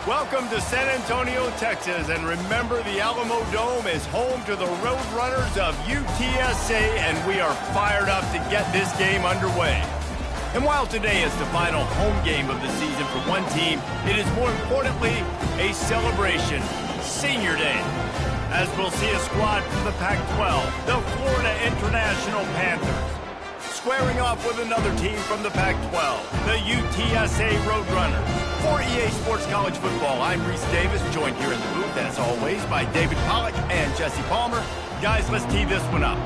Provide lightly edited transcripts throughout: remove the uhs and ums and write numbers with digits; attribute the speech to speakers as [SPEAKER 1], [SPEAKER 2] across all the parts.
[SPEAKER 1] Welcome to San Antonio, Texas, and remember the Alamo Dome is home to the Roadrunners of UTSA, and we are fired up to get this game underway. And while today is the final home game of the season for one team, it is more importantly a celebration, Senior Day, as we'll see a squad from the Pac-12, the Florida International Panthers, squaring off with another team from the Pac-12, the UTSA Roadrunners. For EA Sports College Football, I'm Reese Davis, joined here in the booth, as always, by David Pollack and Jesse Palmer. Guys, let's tee this one up.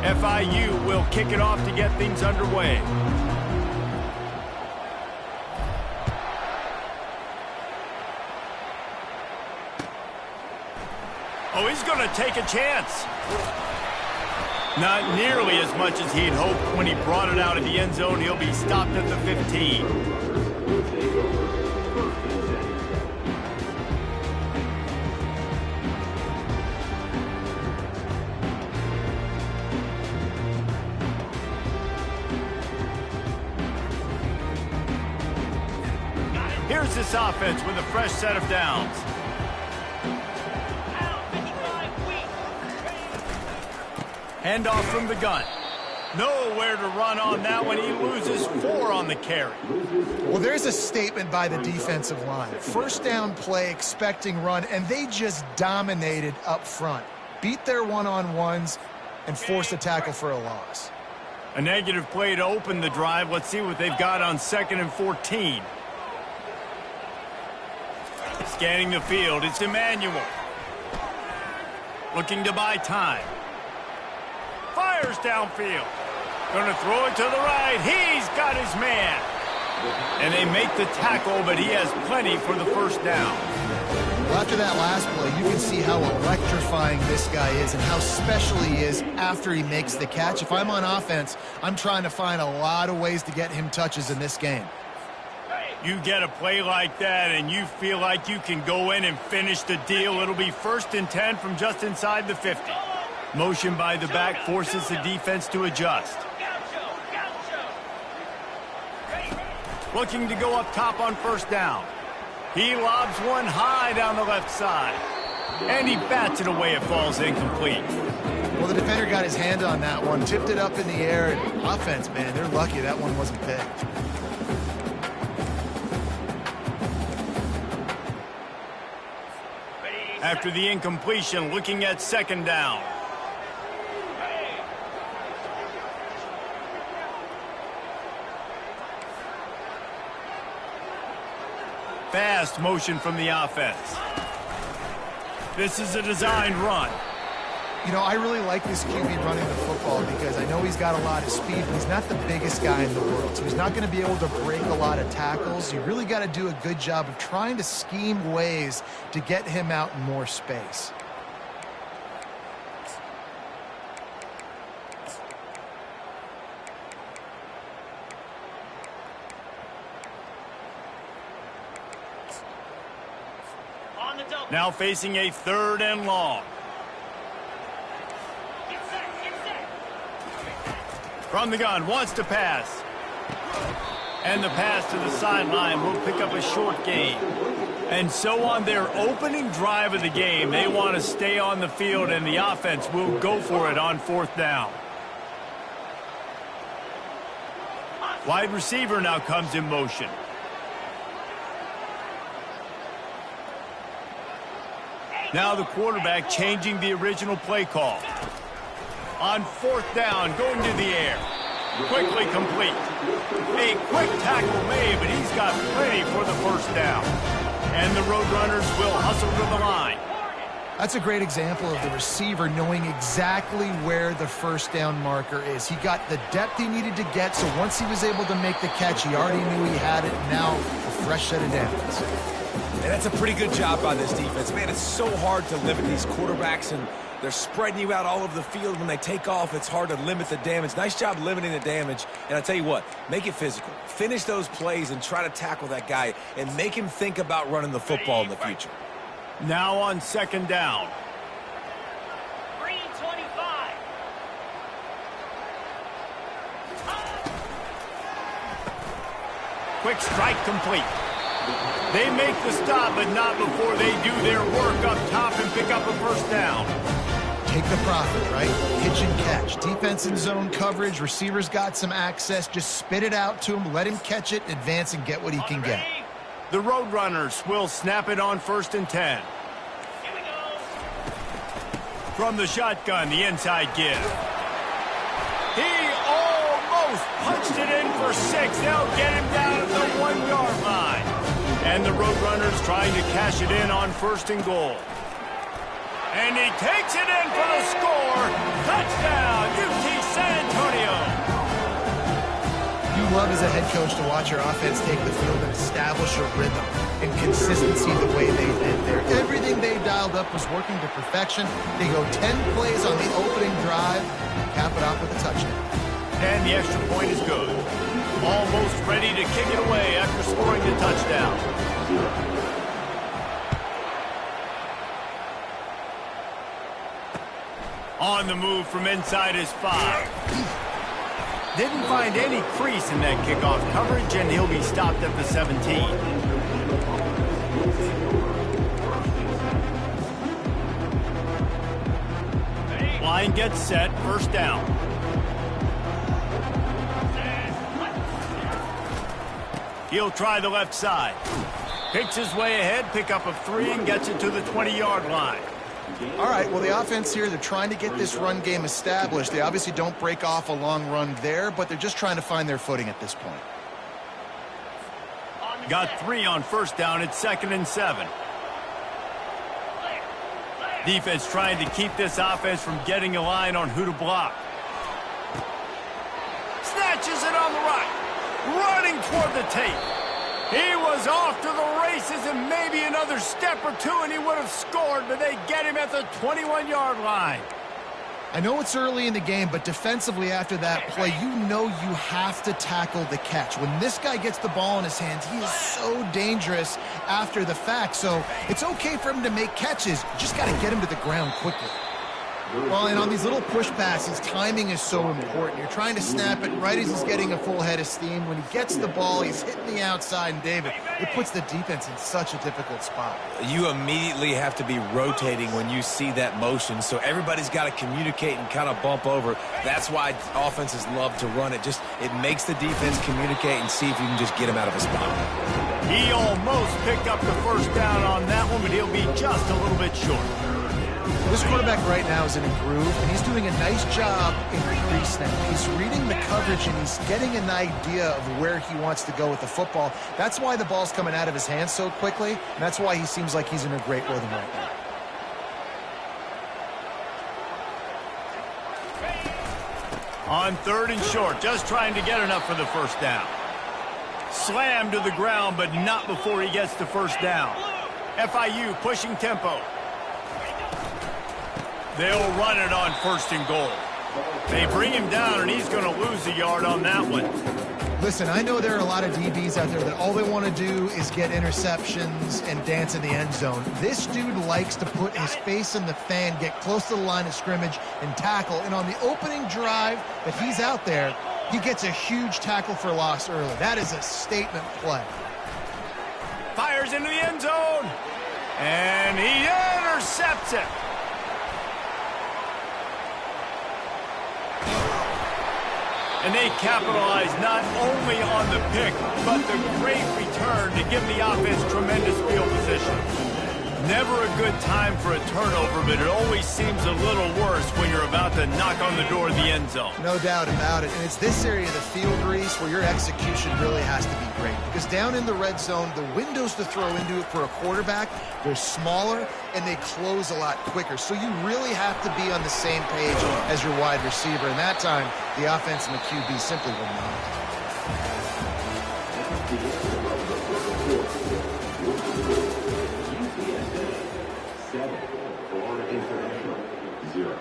[SPEAKER 1] FIU will kick it off to get things underway. Oh, he's going to take a chance. Not nearly as much as he'd hoped when he brought it out of the end zone. He'll be stopped at the 15. Here's this offense with a fresh set of downs. Handoff from the gun. Nowhere to run on that one. He loses 4 on the carry.
[SPEAKER 2] Well, there's a statement by the defensive line. First down play, expecting run, and they just dominated up front. Beat their one-on-ones and forced a tackle for a loss.
[SPEAKER 1] A negative play to open the drive. Let's see what they've got on 2nd and 14. Scanning the field, it's Emmanuel. Looking to buy time. Fires downfield. Gonna throw it to the right. He's got his man. And they make the tackle, but he has plenty for the first down.
[SPEAKER 2] Well, after that last play, you can see how electrifying this guy is and how special he is after he makes the catch. If I'm on offense, I'm trying to find a lot of ways to get him touches in this game.
[SPEAKER 1] You get a play like that and you feel like you can go in and finish the deal. It'll be 1st and 10 from just inside the 50. Motion by the back forces the defense to adjust. Looking to go up top on 1st down. He lobs one high down the left side. And he bats it away. It falls incomplete.
[SPEAKER 2] Well, the defender got his hand on that one, tipped it up in the air, and offense, man, they're lucky that one wasn't picked.
[SPEAKER 1] After the incompletion, looking at 2nd down. Fast motion from the offense. This is a designed run.
[SPEAKER 2] You know, I really like this QB running the football because I know he's got a lot of speed, but he's not the biggest guy in the world. So he's not going to be able to break a lot of tackles. You really got to do a good job of trying to scheme ways to get him out in more space.
[SPEAKER 1] Now facing a 3rd and long. From the gun, wants to pass. And the pass to the sideline will pick up a short gain. And so on their opening drive of the game, they want to stay on the field, and the offense will go for it on 4th down. Wide receiver now comes in motion. Now the quarterback changing the original play call. On 4th down, going to the air. Quickly complete. A quick tackle made, but he's got plenty for the 1st down. And the Roadrunners will hustle to the line.
[SPEAKER 2] That's a great example of the receiver knowing exactly where the 1st down marker is. He got the depth he needed to get, so once he was able to make the catch, he already knew he had it. Now, a fresh set of downs.
[SPEAKER 3] And that's a pretty good job by this defense. Man, it's so hard to limit these quarterbacks, and they're spreading you out all over the field. When they take off, it's hard to limit the damage. Nice job limiting the damage. And I tell you what, make it physical. Finish those plays and try to tackle that guy and make him think about running the football in the future.
[SPEAKER 1] Now on second down.
[SPEAKER 4] 3:25.
[SPEAKER 1] Quick strike complete. They make the stop, but not before they do their work up top and pick up a first down.
[SPEAKER 2] Take the profit, right? Pitch and catch. Defense in zone coverage. Receivers got some access. Just spit it out to him. Let him catch it, advance, and get what he can get.
[SPEAKER 1] The Roadrunners will snap it on 1st and 10.
[SPEAKER 4] Here we go.
[SPEAKER 1] From the shotgun, the inside give. He almost punched it in for 6. They'll get him down at the 1-yard line. And the Roadrunners trying to cash it in on 1st and goal. And he takes it in for the score. Touchdown, UT San Antonio.
[SPEAKER 2] You love as a head coach to watch your offense take the field and establish a rhythm and consistency the way they did there. Everything they dialed up was working to perfection. They go 10 plays on the opening drive and cap it off with a touchdown.
[SPEAKER 1] And the extra point is good. Almost ready to kick it away after scoring the touchdown. On the move from inside his 5. Didn't find any crease in that kickoff coverage, and he'll be stopped at the 17. Line gets set, first down. He'll try the left side. Picks his way ahead, pick up of 3, and gets it to the 20-yard line.
[SPEAKER 2] All right, well, the offense here, they're trying to get this run game established. They obviously don't break off a long run there, but they're just trying to find their footing at this point.
[SPEAKER 1] Got 3 on first down. It's 2nd and 7. Defense trying to keep this offense from getting a line on who to block. Snatches it on the right. Running toward the tape. He was off to the races, and maybe another step or two and he would have scored, but they get him at the 21-yard line.
[SPEAKER 2] I know it's early in the game, but defensively after that play, you know you have to tackle the catch. When this guy gets the ball in his hands, he is so dangerous after the fact. So it's okay for him to make catches. You just got to get him to the ground quickly. Well, and on these little push passes, timing is so important. You're trying to snap it right as he's getting a full head of steam. When he gets the ball, he's hitting the outside, and David, it puts the defense in such a difficult spot.
[SPEAKER 3] You immediately have to be rotating when you see that motion, so everybody's got to communicate and kind of bump over. That's why offenses love to run it. It makes the defense communicate and see if you can just get him out of a spot.
[SPEAKER 1] He almost picked up the first down on that one, but he'll be just a little bit short.
[SPEAKER 2] This quarterback right now is in a groove, and he's doing a nice job in pre-snap. He's reading the coverage, and he's getting an idea of where he wants to go with the football. That's why the ball's coming out of his hands so quickly, and that's why he seems like he's in a great rhythm right now.
[SPEAKER 1] On 3rd and short, just trying to get enough for the first down. Slammed to the ground, but not before he gets the first down. FIU pushing tempo. They'll run it on 1st and goal. They bring him down, and he's going to lose a yard on that one.
[SPEAKER 2] Listen, I know there are a lot of DBs out there that all they want to do is get interceptions and dance in the end zone. This dude likes to put his face in the fan, get close to the line of scrimmage, and tackle. And on the opening drive that he's out there, he gets a huge tackle for loss early. That is a statement play.
[SPEAKER 1] Fires into the end zone, and he intercepts it. And they capitalize not only on the pick, but the great return to give the offense tremendous field position. Never a good time for a turnover, but it always seems a little worse when you're about to knock on the door of the end zone.
[SPEAKER 2] No doubt about it. And it's this area of the field, Reese, where your execution really has to be great. Because down in the red zone, the windows to throw into it for a quarterback, they're smaller and they close a lot quicker. So you really have to be on the same page as your wide receiver. And that time, the offense and the QB simply will not.
[SPEAKER 5] UTSA 7, Florida International 0.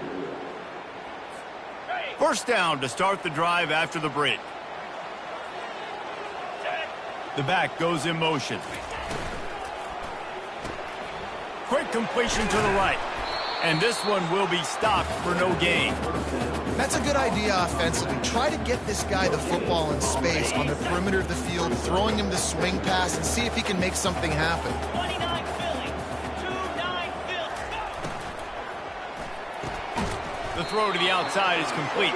[SPEAKER 1] First down to start the drive after the break. The back goes in motion. Quick completion to the right. And this one will be stopped for no gain.
[SPEAKER 2] That's a good idea offensively. Try to get this guy the football in space on the perimeter of the field, throwing him the swing pass, and see if he can make something happen.
[SPEAKER 4] 29 Philly. 29 Philly.
[SPEAKER 1] The throw to the outside is complete.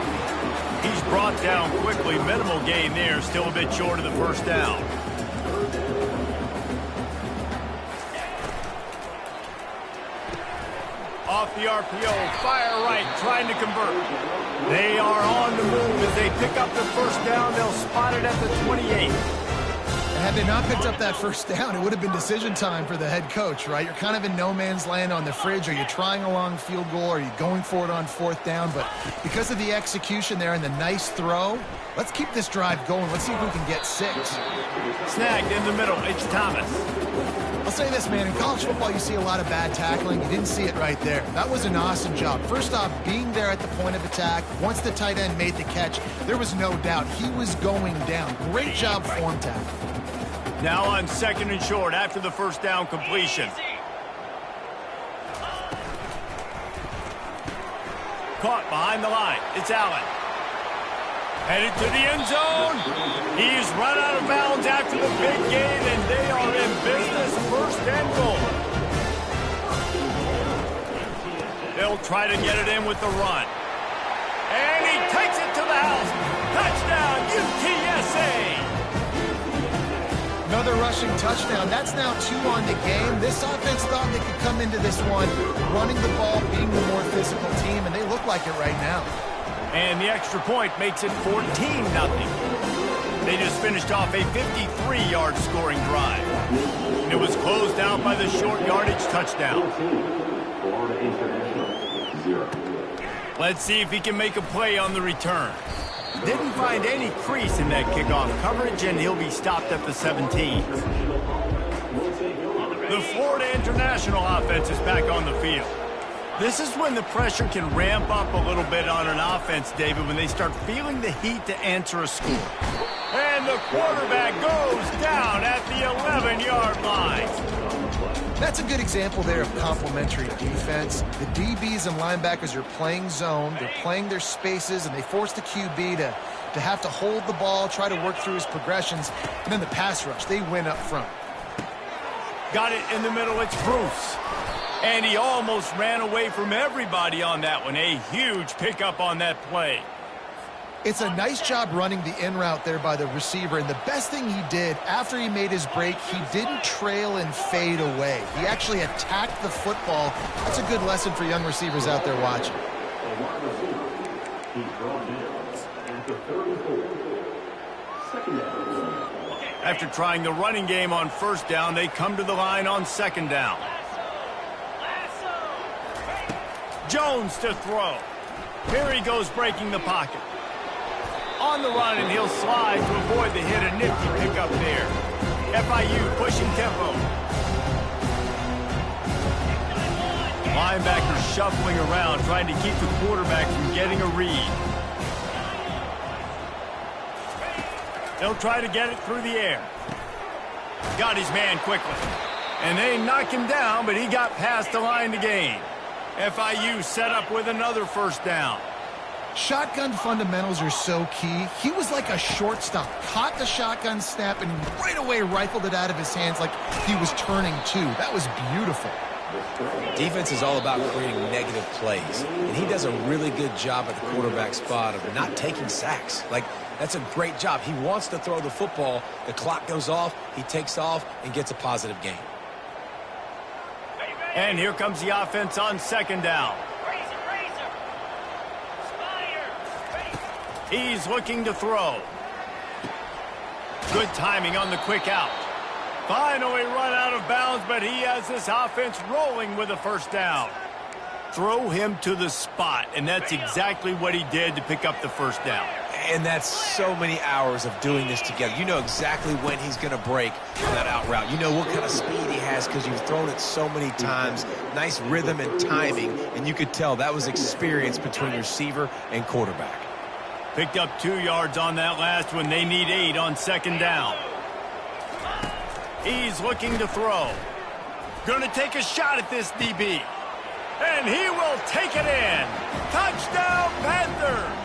[SPEAKER 1] He's brought down quickly. Minimal gain there. Still a bit short of the first down. Off the RPO, fire right, trying to convert. They are on the move as they pick up the first down. They'll spot it at the 28.
[SPEAKER 2] Had they not picked up that first down, it would have been decision time for the head coach, right? You're kind of in no man's land on the fridge. Are you trying a long field goal? Are you going for it on fourth down? But because of the execution there and the nice throw, let's keep this drive going. Let's see if we can get 6.
[SPEAKER 1] Snagged in the middle. It's Thomas.
[SPEAKER 2] I'll say this, man. In college football, you see a lot of bad tackling. You didn't see it right there. That was an awesome job. First off, being there at the point of attack. Once the tight end made the catch, there was no doubt he was going down. Great job form tackle.
[SPEAKER 1] Now on second and short after the first down completion. Caught behind the line. It's Allen. Headed to the end zone. He's run out of bounds after the big gain, and they are in business. First and goal. They'll try to get it in with the run. And he takes it to the house. Touchdown, UTSA.
[SPEAKER 2] Another rushing touchdown. That's now 2 on the game. This offense thought they could come into this one running the ball, being the more physical team, and they look like it right now.
[SPEAKER 1] And the extra point makes it 14-0. They just finished off a 53-yard scoring drive. And it was closed out by the short yardage touchdown.
[SPEAKER 5] Florida International 0.
[SPEAKER 1] Let's see if he can make a play on the return. Didn't find any crease in that kickoff coverage, and he'll be stopped at the 17. The Florida International offense is back on the field. This is when the pressure can ramp up a little bit on an offense, David, when they start feeling the heat to answer a score. And the quarterback goes down at the 11-yard line.
[SPEAKER 2] That's a good example there of complementary defense. The DBs and linebackers are playing zone. They're playing their spaces, and they force the QB to have to hold the ball, try to work through his progressions. And then the pass rush, they win up front.
[SPEAKER 1] Got it in the middle. It's Bruce. And he almost ran away from everybody on that one. A huge pickup on that play.
[SPEAKER 2] It's a nice job running the in route there by the receiver. And the best thing he did after he made his break, he didn't trail and fade away. He actually attacked the football. That's a good lesson for young receivers out there watching.
[SPEAKER 5] He's brought down after 34. Second down.
[SPEAKER 1] After trying the running game on first down, they come to the line on second down. Jones to throw. Here he goes breaking the pocket. On the run, and he'll slide to avoid the hit. A nifty pickup there. FIU pushing tempo. Linebackers shuffling around, trying to keep the quarterback from getting a read. They'll try to get it through the air. Got his man quickly. And they knock him down, but he got past the line to gain. FIU set up with another first down.
[SPEAKER 2] Shotgun fundamentals are so key. He was like a shortstop. Caught the shotgun snap and right away rifled it out of his hands like he was turning two. That was beautiful.
[SPEAKER 3] Defense is all about creating negative plays, and he does a really good job at the quarterback spot of not taking sacks. Like, that's a great job. He wants to throw the football. The clock goes off, he takes off, and gets a positive gain.
[SPEAKER 1] And here comes the offense on second down. He's looking to throw. Good timing on the quick out. Finally run out of bounds, but he has this offense rolling with a first down. Throw him to the spot, and that's exactly what he did to pick up the first down.
[SPEAKER 3] And that's so many hours of doing this together. You know exactly when he's going to break on that out route. You know what kind of speed he has because you've thrown it so many times. Nice rhythm and timing, and you could tell that was experience between receiver and quarterback.
[SPEAKER 1] Picked up 2 yards on that last one. They need 8 on second down. He's looking to throw. Going to take a shot at this DB. And he will take it in. Touchdown, Panthers!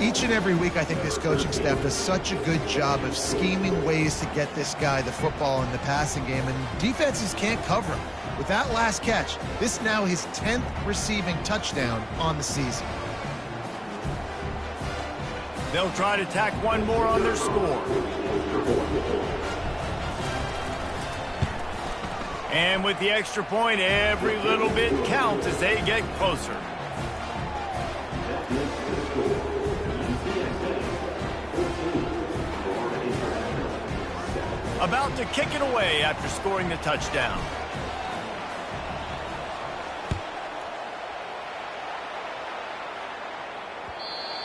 [SPEAKER 2] Each and every week, I think this coaching staff does such a good job of scheming ways to get this guy the football in the passing game, and defenses can't cover him. With that last catch, this is now his 10th receiving touchdown on the season.
[SPEAKER 1] They'll try to tack one more on their score. And with the extra point, every little bit counts as they get closer. About to kick it away after scoring the touchdown.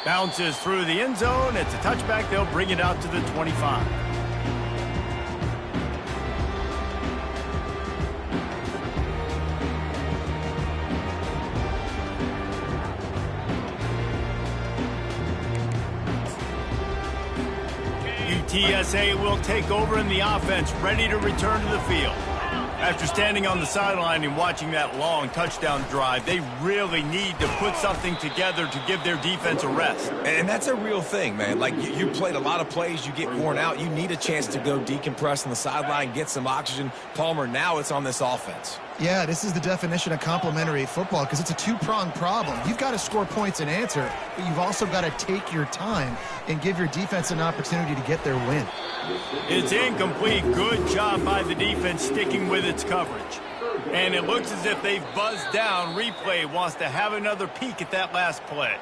[SPEAKER 1] Bounces through the end zone. It's a touchback. They'll bring it out to the 25. UTSA will take over in the offense, ready to return to the field. After standing on the sideline and watching that long touchdown drive, they really need to put something together to give their defense a rest.
[SPEAKER 3] And that's a real thing, man. Like, you played a lot of plays, you get worn out. You need a chance to go decompress on the sideline, get some oxygen. Palmer, now it's on this offense.
[SPEAKER 2] Yeah, this is the definition of complementary football because it's a two-pronged problem. You've got to score points and answer, but you've also got to take your time and give your defense an opportunity to get their win.
[SPEAKER 1] It's incomplete. Good job by the defense sticking with its coverage. And it looks as if they've buzzed down. Replay wants to have another peek at that last play.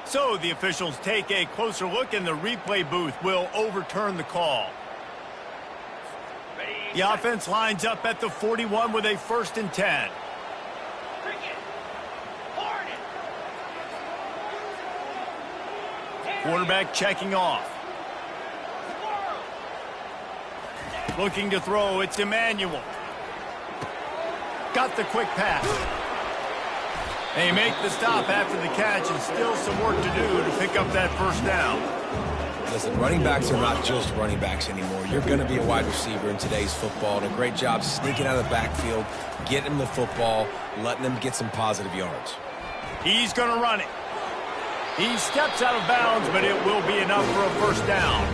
[SPEAKER 1] So the officials take a closer look, and the replay booth will overturn the call. The offense lines up at the 41 with a 1st and 10. Quarterback checking off. Looking to throw, it's Emmanuel. Got the quick pass. They make the stop after the catch, and still some work to do to pick up that 1st down.
[SPEAKER 3] Listen, running backs are not just running backs anymore. You're going to be a wide receiver in today's football, and a great job sneaking out of the backfield, getting them the football, letting them get some positive yards.
[SPEAKER 1] He's going to run it. He steps out of bounds, but it will be enough for a 1st down.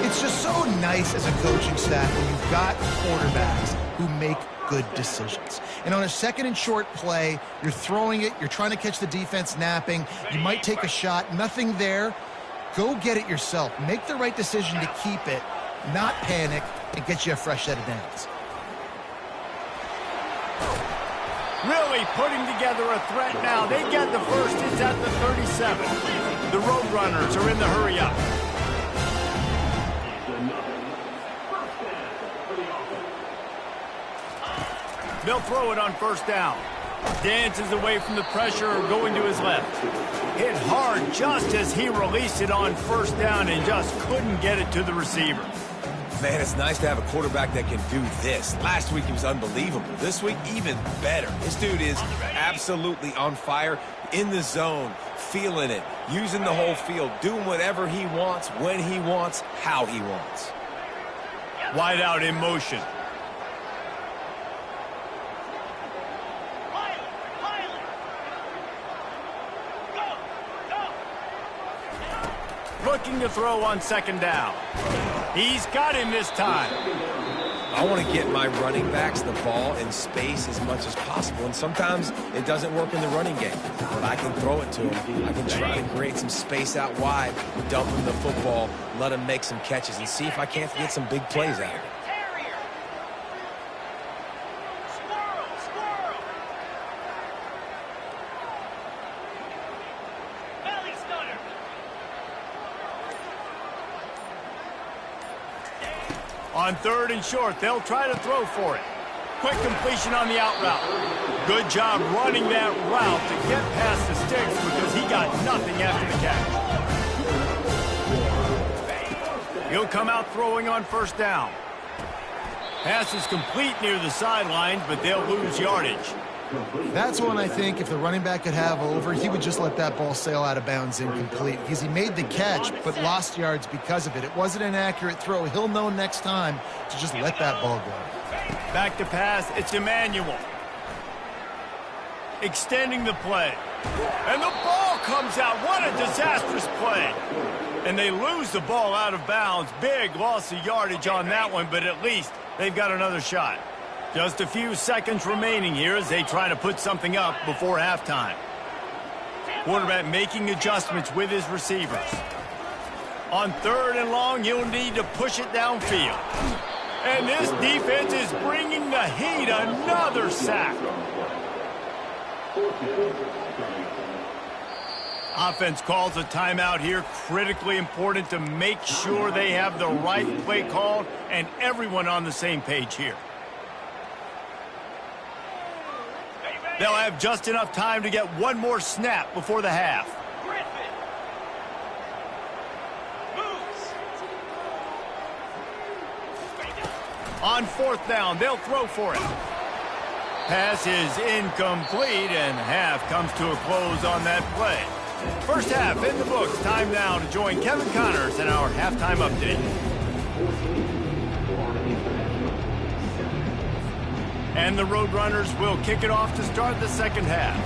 [SPEAKER 2] It's just so nice as a coaching staff when you've got quarterbacks who make good decisions. And on a 2nd and short play, you're throwing it, you're trying to catch the defense napping, you might take a shot, nothing there. Go get it yourself. Make the right decision to keep it, not panic, and get you a fresh set of downs.
[SPEAKER 1] Really putting together a threat now. They get the 1st. It's at the 37. The Roadrunners are in the hurry up. They'll throw it on 1st down. Dances away from the pressure, going to his left. Hit hard just as he released it on 1st down and just couldn't get it to the receiver.
[SPEAKER 3] Man, it's nice to have a quarterback that can do this. Last week he was unbelievable. This week, even better. This dude is absolutely on fire, in the zone, feeling it, using the whole field, doing whatever he wants, when he wants, how he wants.
[SPEAKER 1] Wide out in motion. Looking to throw on 2nd down. He's got him this time.
[SPEAKER 3] I want to get my running backs the ball in space as much as possible, and sometimes it doesn't work in the running game. But I can throw it to him. I can try to create some space out wide, dump him the football, let him make some catches, and see if I can't get some big plays out of it.
[SPEAKER 1] On 3rd and short, they'll try to throw for it. Quick completion on the out route. Good job running that route to get past the sticks because he got nothing after the catch. He'll come out throwing on first down. Pass is complete near the sidelines, but they'll lose yardage.
[SPEAKER 2] That's one I think if the running back could have over, he would just let that ball sail out of bounds incomplete because he made the catch but lost yards because of it. It wasn't an accurate throw. He'll know next time to just let that ball go.
[SPEAKER 1] Back to pass, it's Emmanuel. Extending the play. And the ball comes out. What a disastrous play. And they lose the ball out of bounds. Big loss of yardage on that one, but at least they've got another shot. Just a few seconds remaining here as they try to put something up before halftime. Quarterback making adjustments with his receivers. On 3rd and long, he'll need to push it downfield. And this defense is bringing the heat. Another sack. Offense calls a timeout here. Critically important to make sure they have the right play called and everyone on the same page here. They'll have just enough time to get one more snap before the half. On 4th down, they'll throw for it. Pass is incomplete, and half comes to a close on that play. First half in the books. Time now to join Kevin Connors in our halftime update. And the Roadrunners will kick it off to start the second half.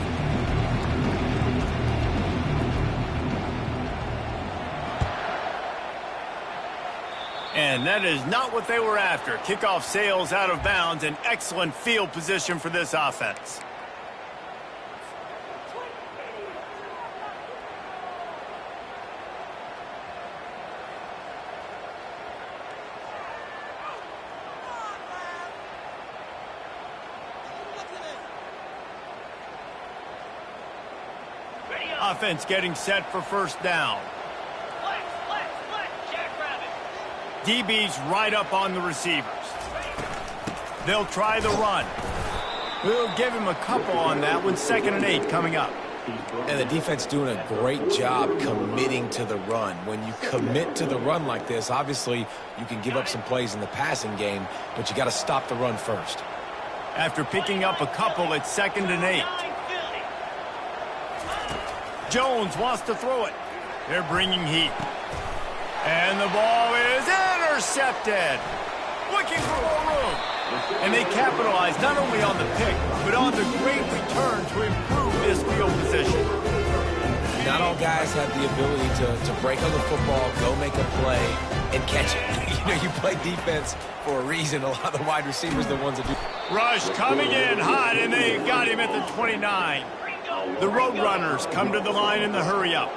[SPEAKER 1] And that is not what they were after. Kickoff sails out of bounds, an excellent field position for this offense. Offense getting set for first down. DB's right up on the receivers. They'll try the run. We'll give him a couple on that one. 2nd and 8 coming up.
[SPEAKER 3] And the defense doing a great job committing to the run. When you commit to the run like this, obviously you can give up some plays in the passing game, but you got to stop the run first.
[SPEAKER 1] After picking up a couple, it's 2nd and 8. Jones wants to throw it. They're bringing heat. And the ball is intercepted. Looking for more room. And they capitalize not only on the pick, but on the great return to improve this field position.
[SPEAKER 3] Not all guys have the ability to break on the football, go make a play, and catch it. You play defense for a reason. A lot of the wide receivers are the ones that do.
[SPEAKER 1] Rush coming in hot, and they got him at the 29. The Roadrunners come to the line in the hurry-up.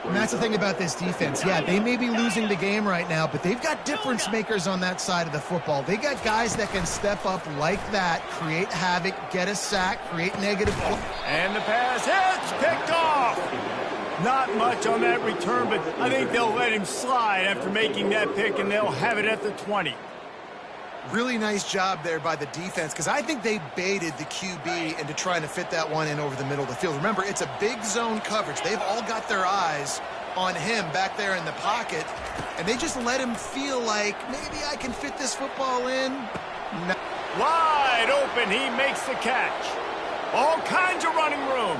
[SPEAKER 2] And that's the thing about this defense. Yeah, they may be losing the game right now, but they've got difference makers on that side of the football. They got guys that can step up like that, create havoc, get a sack, create negative play.
[SPEAKER 1] And the pass hits, picked off. Not much on that return, but I think they'll let him slide after making that pick, and they'll have it at the 20.
[SPEAKER 2] Really nice job there by the defense because I think they baited the QB into trying to fit that one in over the middle of the field. Remember, it's a big zone coverage. They've all got their eyes on him back there in the pocket, and they just let him feel like maybe I can fit this football in. No.
[SPEAKER 1] Wide open, he makes the catch. All kinds of running room.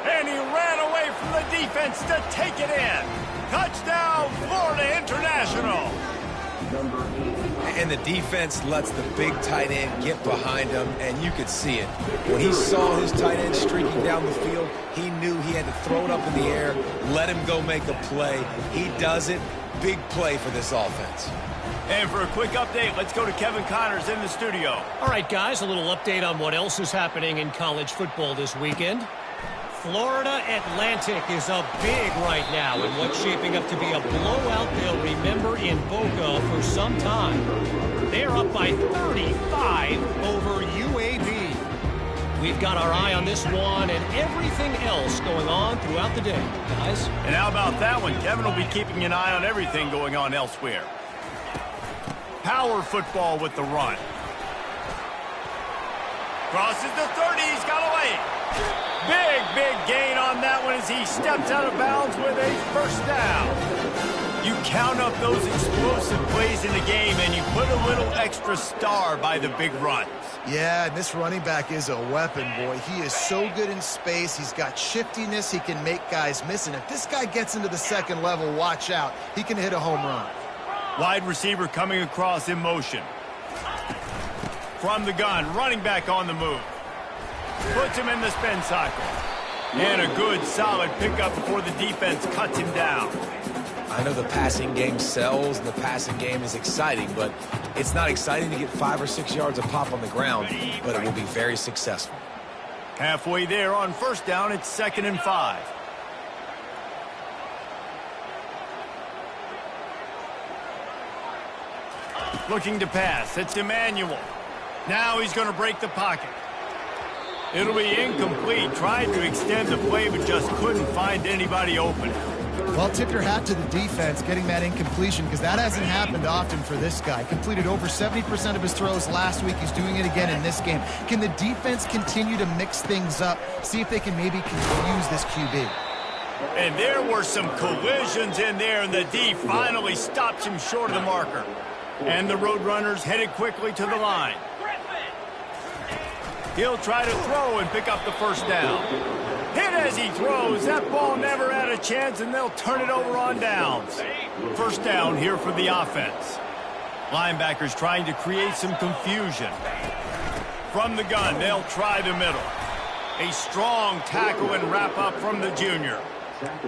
[SPEAKER 1] And he ran away from the defense to take it in. Touchdown, Florida International.
[SPEAKER 3] And the defense lets the big tight end get behind him, and you could see it. When he saw his tight end streaking down the field, he knew he had to throw it up in the air, let him go make a play. He does it. Big play for this offense.
[SPEAKER 1] And for a quick update, let's go to Kevin Connors in the studio.
[SPEAKER 6] All right, guys, a little update on what else is happening in college football this weekend. Florida Atlantic is up big right now in what's shaping up to be a blowout they'll remember in Boca for some time. They're up by 35 over UAB. We've got our eye on this one and everything else going on throughout the day, guys.
[SPEAKER 1] And how about that one? Kevin will be keeping an eye on everything going on elsewhere. Power football with the run. Crosses the 30. He's got away. Big gain on that one as he steps out of bounds with a first down. You count up those explosive plays in the game, and you put a little extra star by the big runs.
[SPEAKER 2] Yeah, and this running back is a weapon, boy. He is so good in space. He's got shiftiness. He can make guys miss. And if this guy gets into the second level, watch out. He can hit a home run.
[SPEAKER 1] Wide receiver coming across in motion. From the gun, running back on the move. Puts him in the spin cycle. And a good, solid pickup before the defense cuts him down.
[SPEAKER 3] I know the passing game sells and the passing game is exciting, but it's not exciting to get 5 or 6 yards of pop on the ground, but it will be very successful.
[SPEAKER 1] Halfway there on first down, it's 2nd and 5. Looking to pass. It's Emmanuel. Now he's going to break the pocket. It'll be incomplete. Tried to extend the play, but just couldn't find anybody open.
[SPEAKER 2] Well, tip your hat to the defense getting that incompletion, because that hasn't happened often for this guy. Completed over 70% of his throws last week. He's doing it again in this game. Can the defense continue to mix things up? See if they can maybe confuse this QB.
[SPEAKER 1] And there were some collisions in there, and the D finally stops him short of the marker. And the Roadrunners headed quickly to the line. He'll try to throw and pick up the first down. Hit as he throws. That ball never had a chance, and they'll turn it over on downs. First down here for the offense. Linebackers trying to create some confusion. From the gun, they'll try the middle. A strong tackle and wrap up from the junior.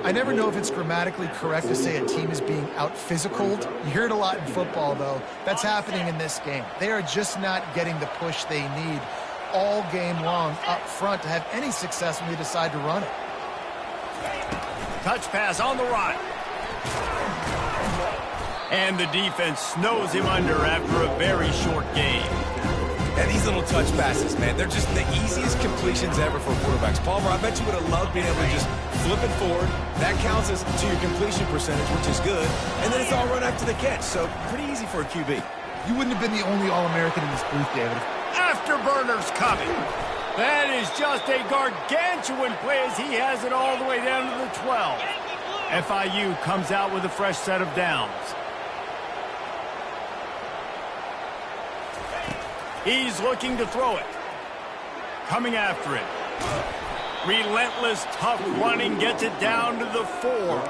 [SPEAKER 2] I never know if it's grammatically correct to say a team is being out-physicaled. You hear it a lot in football, though. That's happening in this game. They are just not getting the push they need all game long up front to have any success when they decide to run it.
[SPEAKER 1] Touch pass on the right. And the defense snows him under after a very short game.
[SPEAKER 3] And these little touch passes, man, they're just the easiest completions ever for quarterbacks. Palmer, I bet you would have loved being able to just flip it forward. That counts as to your completion percentage, which is good. And then it's all run after the catch, so pretty easy for a QB.
[SPEAKER 2] You wouldn't have been the only All-American in this booth, David.
[SPEAKER 1] Afterburners coming. That is just a gargantuan play as he has it all the way down to the 12. FIU comes out with a fresh set of downs. He's looking to throw it. Coming after it. Relentless, tough running, gets it down to the 4.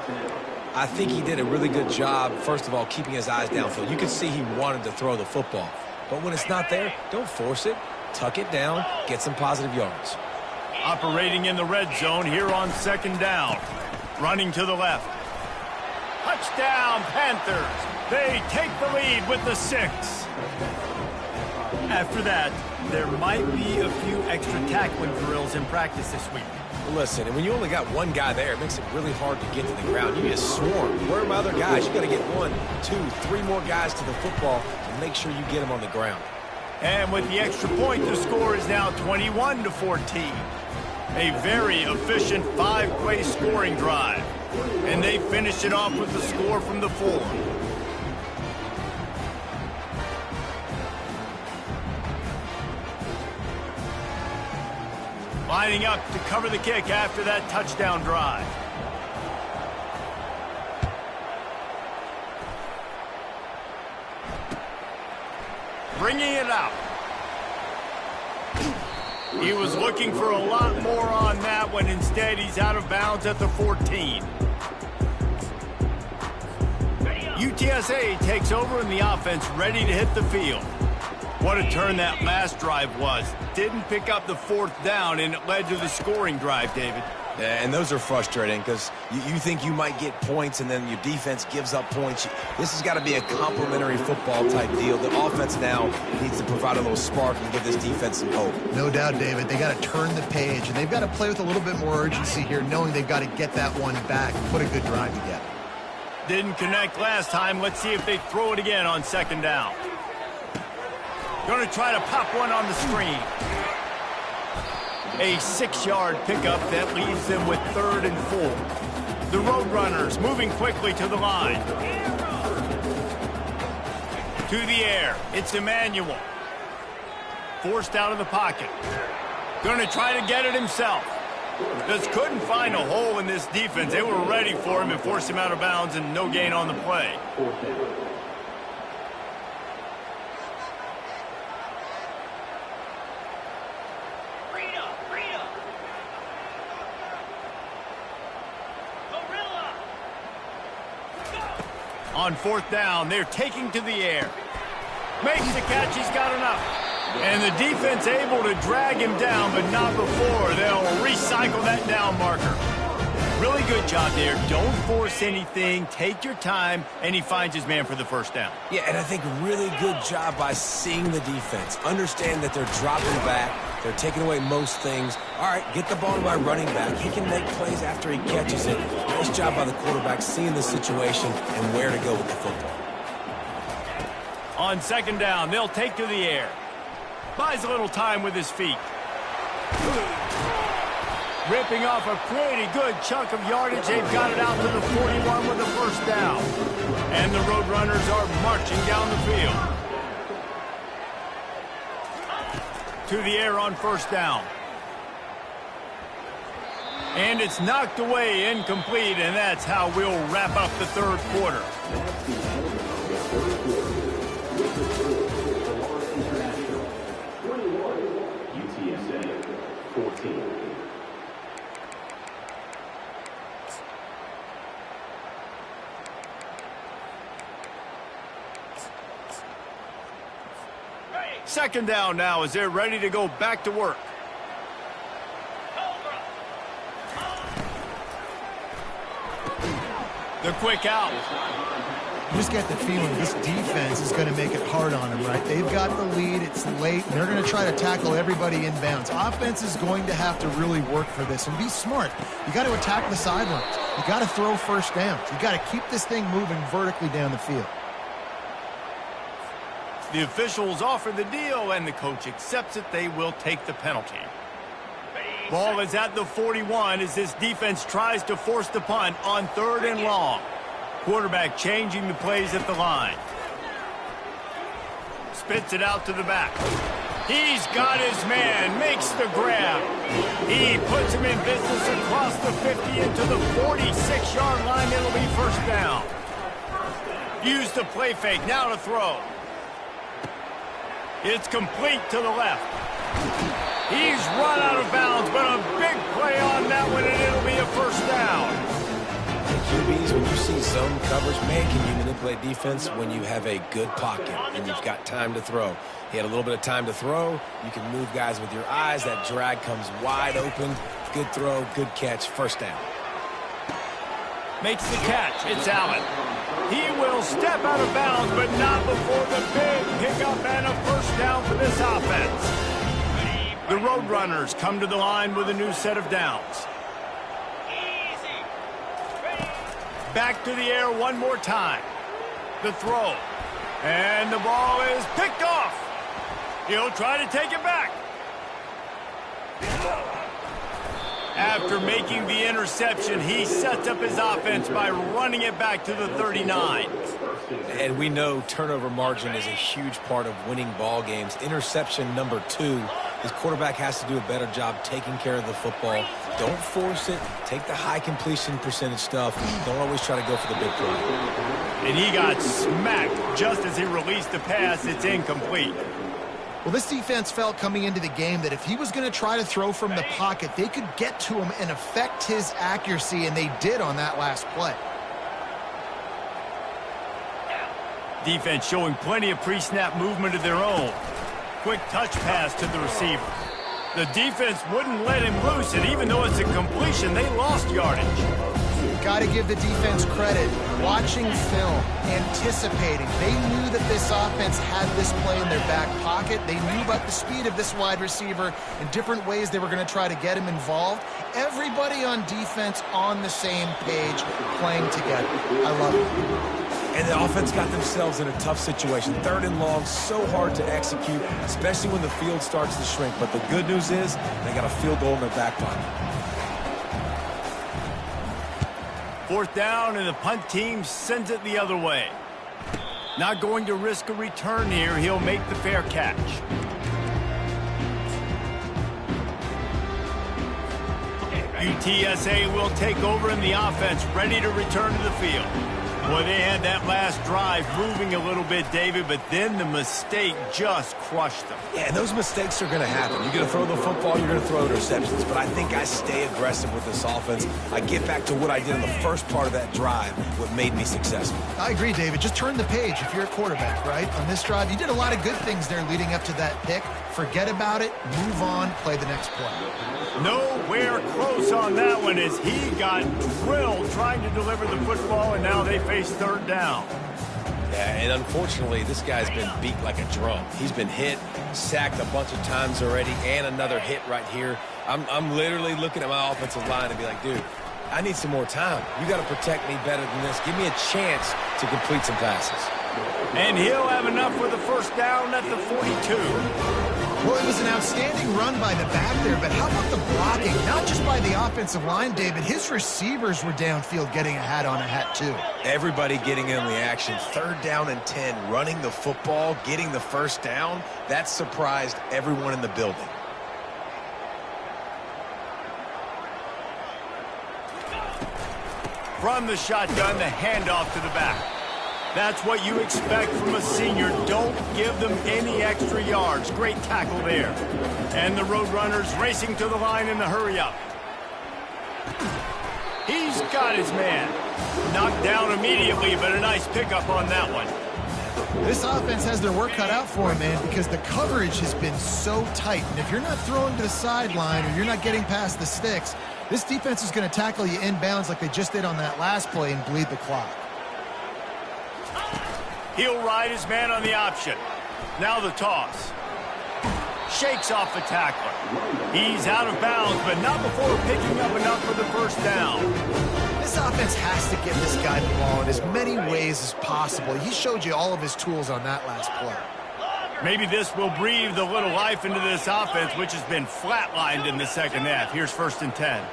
[SPEAKER 3] I think he did a really good job, first of all, keeping his eyes downfield. You could see he wanted to throw the football. But when it's not there, don't force it. Tuck it down, get some positive yards.
[SPEAKER 1] Operating in the red zone here on 2nd down. Running to the left. Touchdown, Panthers. They take the lead with the 6. After that, there might be a few extra tackling drills in practice this week.
[SPEAKER 3] Listen, and when you only got one guy there, it makes it really hard to get to the ground. You need a swarm. Where are my other guys? You got to get 1, 2, 3 more guys to the football to make sure you get them on the ground.
[SPEAKER 1] And with the extra point, the score is now 21-14. A very efficient 5-play scoring drive. And they finished it off with the score from the 4. Lining up to cover the kick after that touchdown drive. Bringing it out. He was looking for a lot more on that one. Instead, he's out of bounds at the 14. UTSA takes over in the offense, ready to hit the field. What a turn that last drive was. Didn't pick up the 4th down, and it led to the scoring drive, David.
[SPEAKER 3] Yeah, and those are frustrating because you think you might get points and then your defense gives up points. This has got to be a complementary football type deal. The offense now needs to provide a little spark and give this defense some hope.
[SPEAKER 2] No doubt, David. They got to turn the page, and they've got to play with a little bit more urgency here, knowing they've got to get that one back and put a good drive together.
[SPEAKER 1] Didn't connect last time. Let's see if they throw it again on 2nd down. Going to try to pop one on the screen. A 6-yard pickup that leaves them with 3rd and 4. The Roadrunners moving quickly to the line. To the air. It's Emmanuel. forced out of the pocket. Going to try to get it himself. Just couldn't find a hole in this defense. They were ready for him and forced him out of bounds, and no gain on the play. On fourth down, they're taking to the air. Makes the catch, he's got enough. And the defense able to drag him down, but not before. They'll recycle that down marker. Really good job there. Don't force anything. Take your time, and he finds his man for the first down.
[SPEAKER 3] Yeah, and I think really good job by seeing the defense. Understand that they're dropping back. They're taking away most things. All right, get the ball to my running back. He can make plays after he catches it. Nice job by the quarterback seeing the situation and where to go with the football.
[SPEAKER 1] On second down, they'll take to the air. Buys a little time with his feet. Ripping off a pretty good chunk of yardage. They've got it out to the 41 with the first down. And the Roadrunners are marching down the field. To the air on first down. And it's knocked away, incomplete, and that's how we'll wrap up the third quarter.
[SPEAKER 5] UTSA 14.
[SPEAKER 1] Second down now as they're ready to go back to work. The quick out.
[SPEAKER 2] You just get the feeling this defense is going to make it hard on them, right? They've got the lead. It's late, and they're going to try to tackle everybody inbounds. Offense is going to have to really work for this and be smart. You got to attack the sidelines. You got to throw first downs. You got to keep this thing moving vertically down the field.
[SPEAKER 1] The officials offer the deal, and the coach accepts it. They will take the penalty. Ball is at the 41 as this defense tries to force the punt on third and long. Quarterback changing the plays at the line. Spits it out to the back. He's got his man, makes the grab. He puts him in business across the 50 into the 46-yard line. It'll be first down. Use the play fake, now to throw. It's complete to the left. He's run out of bounds, but a big play on that one, and it'll be a first down.
[SPEAKER 3] QBs, when you see zone coverage, man, can you manipulate defense when you have a good pocket and you've got time to throw. He had a little bit of time to throw. You can move guys with your eyes. That drag comes wide open. Good throw, good catch, first down.
[SPEAKER 1] Makes the catch. It's Allen. He will step out of bounds, but not before the big pickup and a first down for this offense. The Roadrunners come to the line with a new set of downs. Back to the air one more time. The throw. And the ball is picked off. He'll try to take it back. After making the interception, he sets up his offense by running it back to the 39.
[SPEAKER 3] And we know turnover margin is a huge part of winning ball games. Interception number 2. His quarterback has to do a better job taking care of the football. Don't force it. Take the high completion percentage stuff. Don't always try to go for the big play.
[SPEAKER 1] And he got smacked just as he released the pass. It's incomplete.
[SPEAKER 2] Well, this defense felt coming into the game that if he was going to try to throw from the pocket, they could get to him and affect his accuracy, and they did on that last play.
[SPEAKER 1] Defense showing plenty of pre-snap movement of their own. Quick touch pass to the receiver. The defense wouldn't let him loose, and even though it's a completion, they lost yardage.
[SPEAKER 2] Got to give the defense credit. Watching film, anticipating. They knew that this offense had this play in their back pocket. They knew about the speed of this wide receiver and different ways they were going to try to get him involved. Everybody on defense on the same page, playing together. I love it.
[SPEAKER 3] And the offense got themselves in a tough situation. Third and long, so hard to execute, especially when the field starts to shrink. But the good news is they got a field goal in their back pocket.
[SPEAKER 1] Fourth down, and the punt team sends it the other way. Not going to risk a return here. He'll make the fair catch. UTSA will take over in the offense, ready to return to the field. Boy, they had that last drive moving a little bit, David, but then the mistake just crushed them.
[SPEAKER 3] Yeah, and those mistakes are going to happen. You're going to throw the football, you're going to throw interceptions, but I think I stay aggressive with this offense. I get back to what I did in the first part of that drive, what made me successful.
[SPEAKER 2] I agree, David. Just turn the page if you're a quarterback, right? On this drive, you did a lot of good things there leading up to that pick. Forget about it, move on, play the next play.
[SPEAKER 1] Nowhere close on that one as he got drilled trying to deliver the football, and now they face third down.
[SPEAKER 3] Yeah, and unfortunately, this guy's been beat like a drum. He's been hit, sacked a bunch of times already, and another hit right here. I'm literally looking at my offensive line and be like, dude, I need some more time. You got to protect me better than this. Give me a chance to complete some passes.
[SPEAKER 1] And he'll have enough for the first down at the 42.
[SPEAKER 2] Well, it was an outstanding run by the back there, but how about the blocking? Not just by the offensive line, David. His receivers were downfield getting a hat on a hat, too.
[SPEAKER 3] Everybody getting in the action. Third down and 10, running the football, getting the first down. That surprised everyone in the building.
[SPEAKER 1] From the shotgun, the handoff to the back. That's what you expect from a senior. Don't give them any extra yards. Great tackle there. And the Roadrunners racing to the line in the hurry-up. He's got his man. Knocked down immediately, but a nice pickup on that one.
[SPEAKER 2] This offense has their work cut out for him, man, because the coverage has been so tight. And if you're not throwing to the sideline or you're not getting past the sticks, this defense is going to tackle you inbounds like they just did on that last play and bleed the clock.
[SPEAKER 1] He'll ride his man on the option. Now the toss. Shakes off the tackler. He's out of bounds, but not before picking up enough for the first down.
[SPEAKER 2] This offense has to get this guy the ball in as many ways as possible. He showed you all of his tools on that last play.
[SPEAKER 1] Maybe this will breathe a little life into this offense, which has been flatlined in the second half. Here's 1st and 10.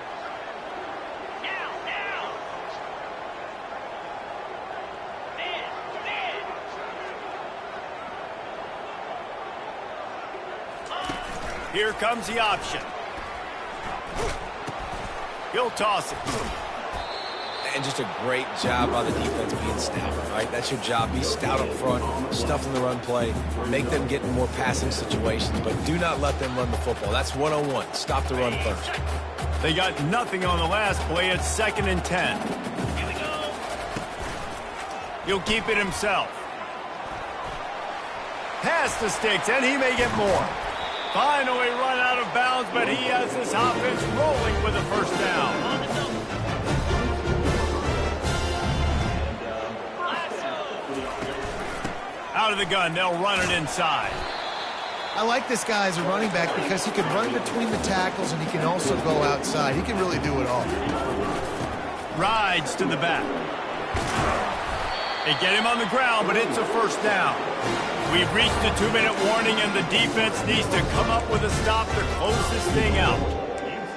[SPEAKER 1] Here comes the option. He'll toss it.
[SPEAKER 3] And just a great job by the defense being stout, right? That's your job. Be stout up front, stuff in the run play, make them get in more passing situations, but do not let them run the football. That's 101. Stop the run first.
[SPEAKER 1] They got nothing on the last play. It's 2nd and 10.
[SPEAKER 4] Here we go.
[SPEAKER 1] He'll keep it himself. Pass the sticks, and he may get more. Finally run out of bounds, but he has this offense rolling with a first down.
[SPEAKER 4] On the double.
[SPEAKER 1] Out of the gun, they'll run it inside.
[SPEAKER 2] I like this guy as a running back because he can run between the tackles and he can also go outside. He can really do it all.
[SPEAKER 1] Rides to the back. They get him on the ground, but it's a first down. We've reached the 2-minute warning, and the defense needs to come up with a stop to close this thing out.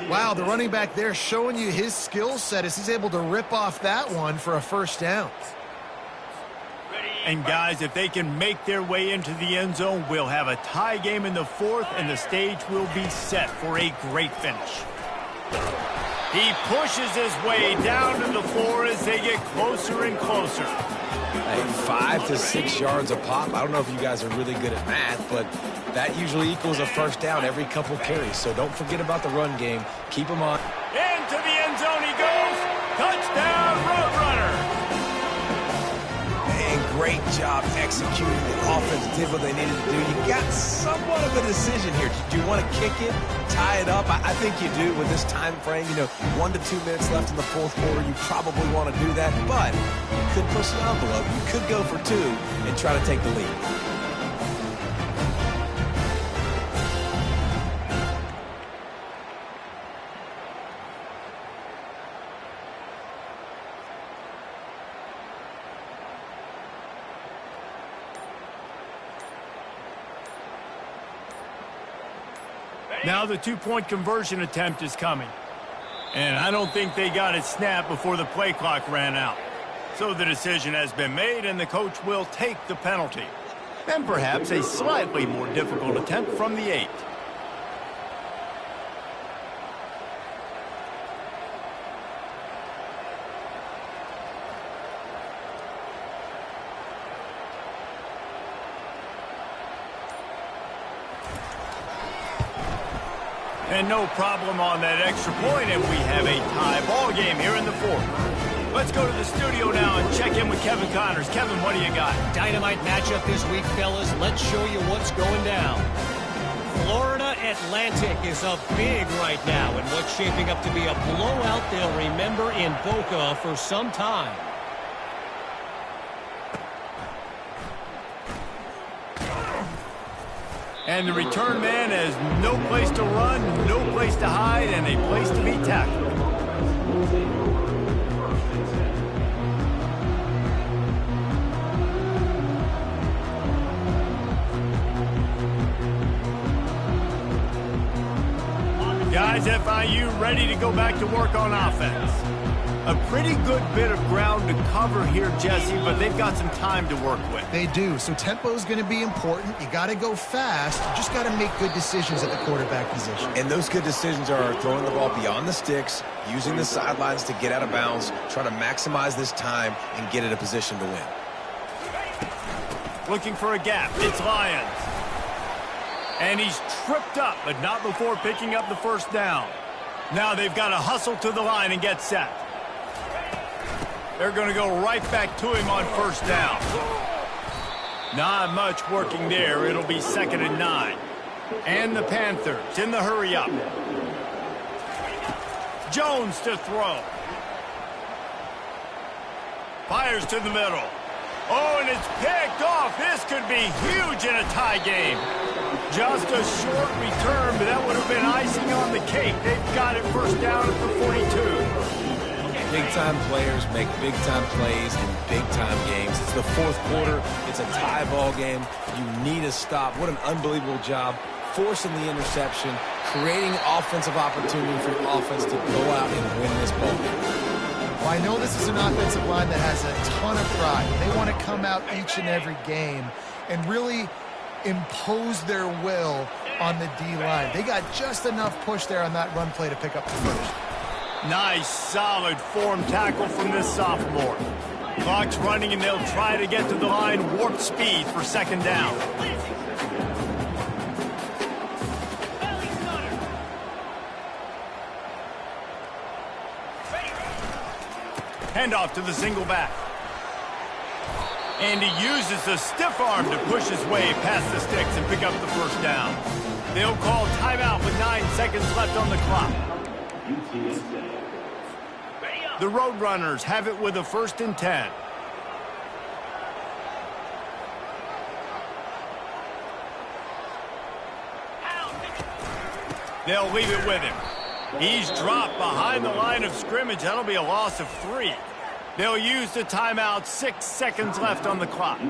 [SPEAKER 2] Wow, the running back there showing you his skill set as he's able to rip off that one for a first down.
[SPEAKER 1] And guys, if they can make their way into the end zone, we'll have a tie game in the 4th, and the stage will be set for a great finish. He pushes his way down to the floor as they get closer and closer.
[SPEAKER 3] Hey, 5 to 6 yards a pop. I don't know if you guys are really good at math, but that usually equals a first down every couple carries. So don't forget about the run game. Keep them on.
[SPEAKER 1] Into the end zone he goes. Touchdown, Roadrunner.
[SPEAKER 3] And great job executing. The offense did what they needed to do. You got somewhat of a decision here. Do you want to kick it, tie it up? I think you do with this time frame. 1 to 2 minutes left in the 4th quarter. You probably want to do that, but you could push the envelope. You could go for 2 and try to take the lead.
[SPEAKER 1] Now the 2-point conversion attempt is coming. And I don't think they got it snapped before the play clock ran out. So the decision has been made, and the coach will take the penalty. And perhaps a slightly more difficult attempt from the 8. And no problem on that extra point, and we have a tie ball game here in the fourth. Let's go to the studio now and check in with Kevin Connors. Kevin, what do you got?
[SPEAKER 6] Dynamite matchup this week, fellas. Let's show you what's going down. Florida Atlantic is up big right now in what's shaping up to be a blowout they'll remember in Boca for some time.
[SPEAKER 1] And the return man has no place to run, no place to hide, and a place to be tackled. Guys, FIU ready to go back to work on offense. A pretty good bit of ground to cover here, Jesse, but they've got some time to work with.
[SPEAKER 2] They do, so tempo is going to be important. You got to go fast. You just got to make good decisions at the quarterback position.
[SPEAKER 3] And those good decisions are throwing the ball beyond the sticks, using the sidelines to get out of bounds, try to maximize this time and get in a position to win.
[SPEAKER 1] Looking for a gap. It's Lyons. And he's tripped up, but not before picking up the first down. Now they've got to hustle to the line and get set. They're going to go right back to him on first down. Not much working there. It'll be 2nd and 9. And the Panthers in the hurry up. Jones to throw. Fires to the middle. Oh, and it's picked off. This could be huge in a tie game. Just a short return, but that would have been icing on the cake. They've got it first down at the 42.
[SPEAKER 3] Big-time players make big-time plays in big-time games. It's the fourth quarter. It's a tie ball game. You need a stop. What an unbelievable job forcing the interception, creating offensive opportunity for your offense to go out and win this ball game.
[SPEAKER 2] Well, I know this is an offensive line that has a ton of pride. They want to come out each and every game and really impose their will on the D-line. They got just enough push there on that run play to pick up the first.
[SPEAKER 1] Nice, solid form tackle from this sophomore. Clock's running, and they'll try to get to the line warp speed for 2nd down. Handoff to the single back. And he uses the stiff arm to push his way past the sticks and pick up the first down. They'll call timeout with 9 seconds left on the clock. The Roadrunners have it with a 1st and 10. They'll leave it with him. He's dropped behind the line of scrimmage. That'll be a loss of 3. They'll use the timeout. 6 seconds left on the clock.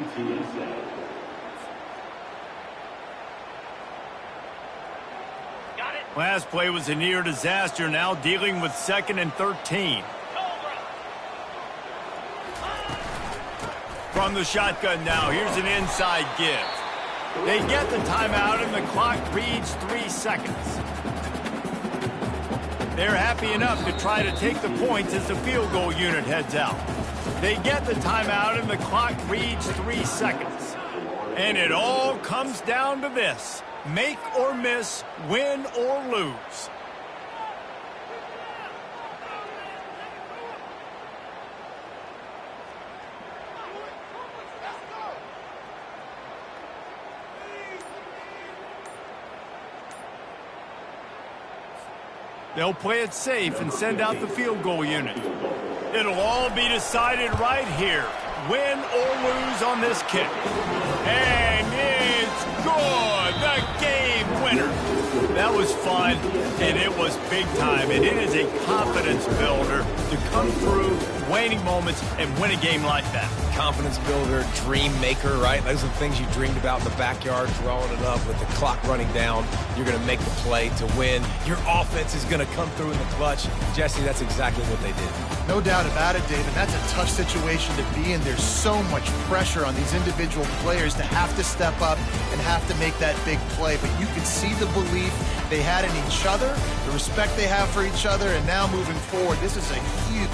[SPEAKER 1] Last play was a near disaster. Now dealing with 2nd and 13. From the shotgun now, here's an inside give. They get the timeout, and the clock reads 3 seconds. They're happy enough to try to take the points as the field goal unit heads out. They get the timeout, and the clock reads 3 seconds. And it all comes down to this: make or miss, win or lose. They'll play it safe and send out the field goal unit. It'll all be decided right here. Win or lose on this kick. And it's good. The game winner. That was fun, and it was big time. And it is a confidence builder to come through waning moments and win a game like that.
[SPEAKER 3] Confidence builder, dream maker, right? Those are the things you dreamed about in the backyard, drawing it up with the clock running down. You're going to make the play to win. Your offense is going to come through in the clutch. Jesse, that's exactly what they did.
[SPEAKER 2] No doubt about it, David. That's a tough situation to be in. There's so much pressure on these individual players to have to step up and have to make that big play. But you could see the belief they had in each other, the respect they have for each other, and now moving forward, this is a huge